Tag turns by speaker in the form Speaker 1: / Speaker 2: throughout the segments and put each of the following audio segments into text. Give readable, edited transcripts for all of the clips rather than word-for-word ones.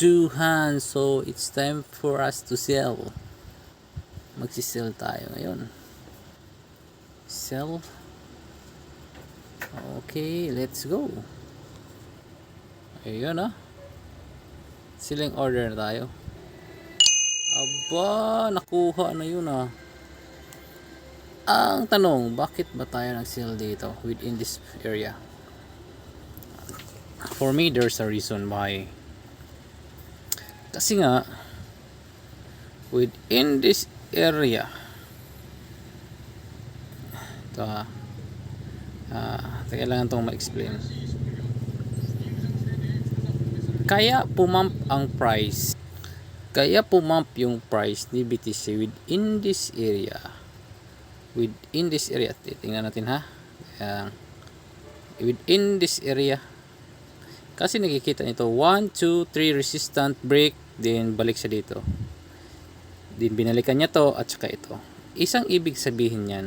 Speaker 1: Johan. So it's time for us to sell. Magsisell tayo ngayon. Sell. Okay, let's go. Ayun selling order na tayo. Aba, nakuha na yun Ang tanong, bakit ba tayo nag-sell dito within this area? For me, there's a reason why. Kasi nga, within this area, ito kailangan itong ma-explain. Kaya pumamp ang price. Kaya pumamp yung price ni BTC within this area. Within this area. Tingnan natin within this area. Kasi nakikita nito 1, 2, 3 resistant break, then balik siya dito. Then binalikan niya to at saka ito. Isang ibig sabihin niyan,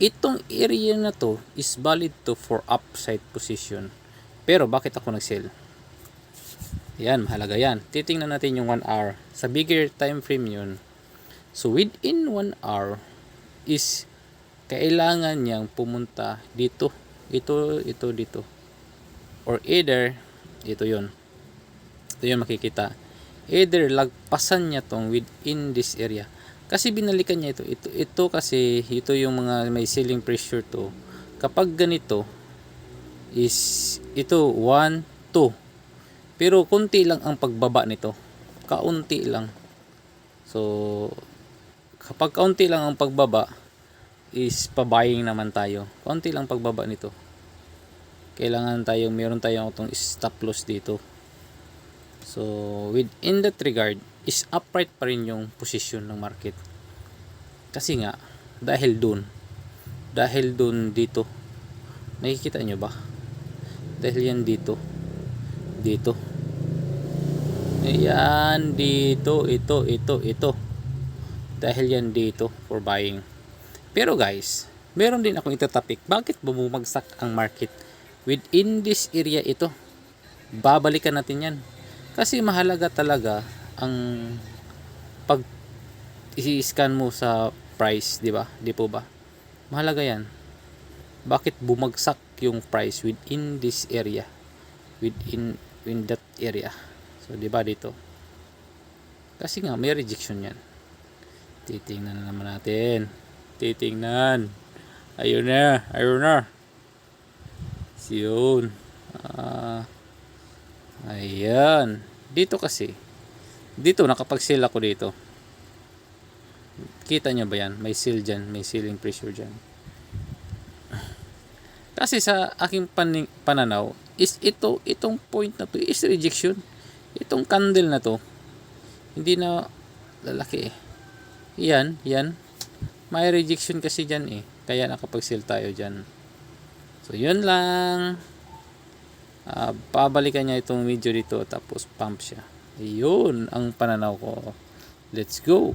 Speaker 1: itong area na to is valid to for upside position. Pero bakit ako nag-sell? Yan, mahalaga yan. Titingnan natin yung 1 hour. Sa bigger time frame yun. So within 1 hour is kailangan niyang pumunta dito. Ito dito. Or either ito yun makikita, either lagpasan niya tong within this area, kasi binalikan niya ito kasi ito yung mga may selling pressure to. Kapag ganito is ito 1, 2, pero konti lang ang pagbaba nito, kaunti lang. So kapag kaunti lang ang pagbaba is pa-buying naman tayo. Kaunti lang pagbaba nito, kailangan meron tayong itong stop loss dito. So within that regard is upright pa rin yung position ng market. Kasi nga dahil dun dito, nakikita nyo ba? Dahil yan dito ayan, dito ito dahil yan dito for buying. Pero guys, meron din akong itatopic, bakit bumagsak ang market within this area ito. Babalikan natin yan. Kasi mahalaga talaga ang pag i-scan mo sa price, di ba? Di po ba? Mahalaga yan. Bakit bumagsak yung price within this area? Within that area. So, di ba dito? Kasi nga, may rejection yan. Titingnan na naman natin. Ayun na. Yun. Ayan. Dito kasi. Dito, nakapag-sell ako dito. Kita nyo ba yan? May sell dyan. May selling pressure dyan. Kasi sa aking pananaw, is itong point na to is rejection. Itong candle na to, hindi na lalaki Yan. May rejection kasi dyan Kaya nakapag-sell tayo dyan. So yun lang. Pabalikan niya itong video dito tapos pump siya. Yun ang pananaw ko. Let's go.